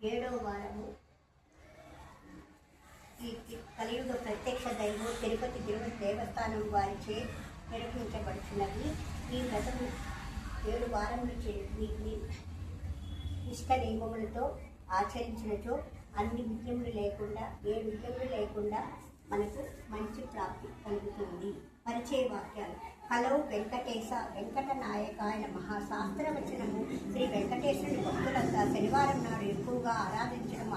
ఏడవ వారము ఈ కలియుగ ప్రత్యక్ష దైవం తిరుపతి తిరుపతి దేవస్థానం వారిచే నిర్వహించబడుతున్నది. ఈ వ్రతము 7 వారములు ఇష్ట నియమములతో ఆచరించినచో అన్ని విఘ్నములు లేకుండా 7 విఘ్నములు లేకుండా మనకు మంచి ప్రాప్తి కలుగుతుంది. పరిచయ వాక్యాలు. హలో వెంకటేశ వెంకట నాయకాయ నమః. శాస్త్రవచనము. శ్రీ వెంకటేశ్వరుని భక్తులంతా శనివారం నాడు ఎక్కువగా ఆరాధించడం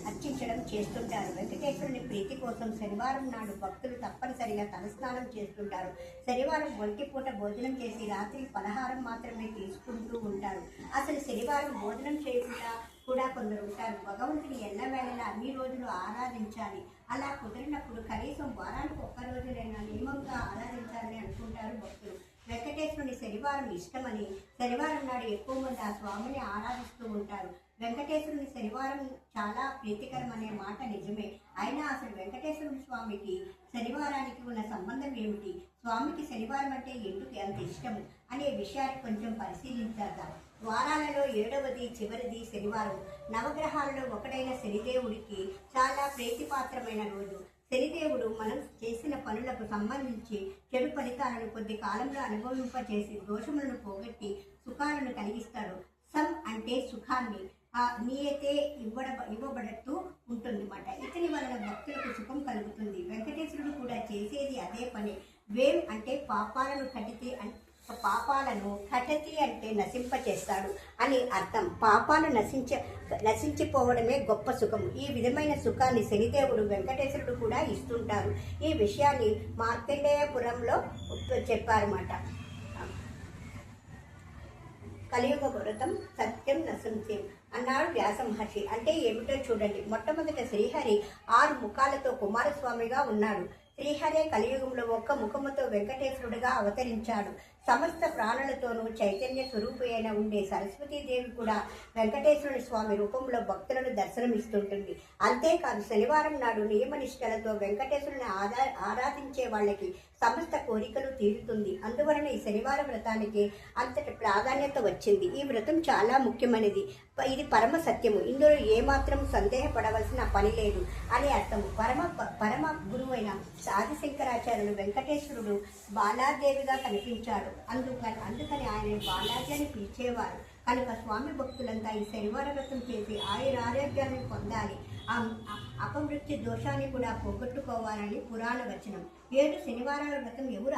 అర్చించడం చేస్తుంటారు. వెంకటేశ్వరుని ప్రీతి కోసం శనివారం నాడు భక్తులు తప్పనిసరిగా తలస్నానం చేస్తుంటారు. శనివారం ఒంటిపూట భోజనం చేసి రాత్రి పలహారం మాత్రమే తీసుకుంటూ ఉంటారు. అసలు శనివారం భోజనం చేయకుండా కూడా కొందరు ఉంటారు. భగవంతుని ఎల్లవేళలా అన్ని రోజులు ఆరాధించాలి. అలా కుదిరినప్పుడు కనీసం వారానికి ఒక్క రోజులైనా నియమంగా ఆరాధించాలని అనుకుంటారు భక్తులు. వెంకటేశ్వరుని శనివారం ఇష్టమని శనివారం నాడు ఎక్కువ మంది ఆ స్వామిని ఆరాధిస్తూ ఉంటారు. వెంకటేశ్వరుని శనివారం చాలా ప్రీతికరం అనే మాట నిజమే. అయినా అసలు వెంకటేశ్వరుని స్వామికి శనివారానికి ఉన్న సంబంధం ఏమిటి? స్వామికి శనివారం అంటే ఎందుకు ఎంత ఇష్టము అనే విషయాన్ని కొంచెం పరిశీలించాలి. వారాలలో 7వది చివరిది శనివారం. నవగ్రహాలలో ఒకటైన శనిదేవుడికి చాలా ప్రీతిపాత్రమైన రోజు. శనిదేవుడు మనం చేసిన పనులకు సంబంధించి చెడు ఫలితాలను కొద్ది కాలంలో అనుభవింపచేసి దోషములను పోగొట్టి సుఖాలను కలిగిస్తాడు. సమ్ అంటే సుఖాన్ని నీయతే ఇవ్వబడుతూ ఉంటుందన్నమాట. ఇతని వలన భక్తులకు సుఖం కలుగుతుంది. వెంకటేశ్వరుడు కూడా చేసేది అదే పని. వేం అంటే పాపాలను కటతి అంటే నశింపచేస్తాడు అని అర్థం. పాపాలు నశించిపోవడమే గొప్ప సుఖం. ఈ విధమైన సుఖాన్ని శనిదేవుడు వెంకటేశ్వరుడు కూడా ఇస్తుంటారు. ఈ విషయాన్ని మార్కండేయపురంలో చెప్పారన్నమాట. కలియుగ వ్రతం సత్యం నసంశయం అన్నాడు వ్యాస మహర్షి. అంటే ఏమిటో చూడండి. మొట్టమొదట శ్రీహరి 6 ముఖాలతో కుమారస్వామిగా ఉన్నాడు. శ్రీహరే కలియుగంలో ఒక్క ముఖముతో వెంకటేశ్వరుడుగా అవతరించాడు. సమస్త ప్రాణులతోనూ చైతన్య స్వరూపైన ఉండే సరస్వతీదేవి కూడా వెంకటేశ్వరుని స్వామి రూపంలో భక్తులను దర్శనమిస్తుంటుంది. అంతేకాదు శనివారం నాడు నియమనిష్టలతో వెంకటేశ్వరుని ఆరాధించే వాళ్ళకి సమస్త కోరికలు తీరుతుంది. అందువలన ఈ శనివారం వ్రతానికి అంతటి ప్రాధాన్యత వచ్చింది. ఈ వ్రతం చాలా ముఖ్యమైనది. ఇది పరమ సత్యము. ఇందులో ఏమాత్రం సందేహపడవలసిన పని లేదు అని అర్థము. పరమ గురువైన ఆదిశంకరాచార్యులు వెంకటేశ్వరుడు బాలాదేవిగా కనిపించాడు. అందుకని ఆయన బాలాజీ అని పిలిచేవారు. కనుక స్వామి భక్తులంతా ఈ శనివార వ్రతం చేసి ఆరోగ్యాన్ని పొందాలి. అపమృత్యు దోషాన్ని కూడా పోగొట్టుకోవాలని పురాణ వచనం. 7 శనివారాల వ్రతం ఎవరు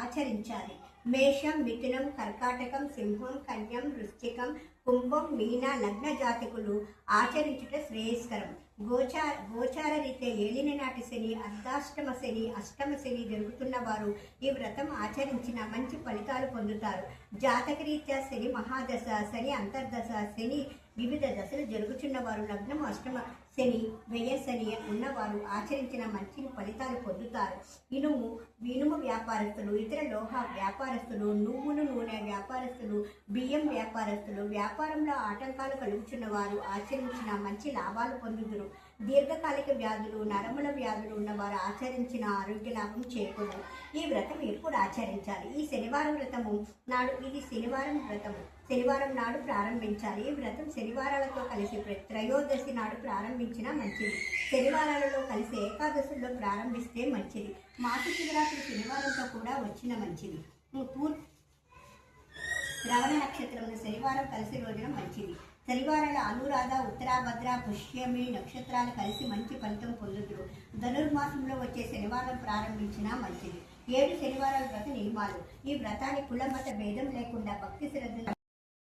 ఆచరించాలి? మేషం, మిథునం, కర్కాటకం, సింహం, కన్యం, వృశ్చికం, కుంభం, మీన లగ్న జాతకులు ఆచరించుట శ్రేయస్కరం. గోచార రీత్యా ఏలిన నాటి శని, అర్ధాష్టమ శని, అష్టమ శని జరుగుతున్న వారు ఈ వ్రతం ఆచరించిన మంచి ఫలితాలు పొందుతారు. జాతక రీత్యా శని మహాదశ, శని అంతర్దశ, శని వివిధ దశలు జరుగుతున్న వారు, లగ్నం అష్టమ శని, వ్యయ శని ఉన్నవారు ఆచరించిన మంచి ఫలితాలు పొందుతారు. ఇనుము వ్యాపారస్తులు, ఇతర లోహ వ్యాపారస్తులు, నూనె వ్యాపారస్తులు, బియ్యం వ్యాపారస్తులు, వ్యాపారంలో ఆటంకాలు కలుగుతున్న వారు ఆచరించిన మంచి లాభాలు పొందుదురు. దీర్ఘకాలిక వ్యాధులు, నరముల వ్యాధులు ఉన్నవారు ఆచరించిన ఆరోగ్య లాభం చేకూరు. ఈ వ్రతం ఎప్పుడు ఆచరించాలి? ఈ శనివారం వ్రతము నాడు. ఇది శనివారం వ్రతము శనివారం నాడు ప్రారంభించాలి. ఈ వ్రతం శనివారాలతో కలిసి త్రయోదశి నాడు ప్రారంభించినా మంచిది. శనివారాలలో కలిసి ఏకాదశుల్లో ప్రారంభిస్తే మంచిది. మాస శివరాత్రి శనివారంతో కూడా వచ్చిన మంచిది. శ్రవణ నక్షత్రంలో శనివారం కలిసి రోజున మంచిది. శనివారాల అనురాధ, ఉత్తరాభద్ర, పుష్యమి నక్షత్రాలు కలిసి మంచి ఫలితం పొందుతురు. ధనుర్మాసంలో వచ్చే శనివారం ప్రారంభించినా మంచిది. 7 శనివారాల వ్రత నియమాలు. ఈ వ్రతాన్ని కుల మత భేదం లేకుండా భక్తి శ్రద్ధ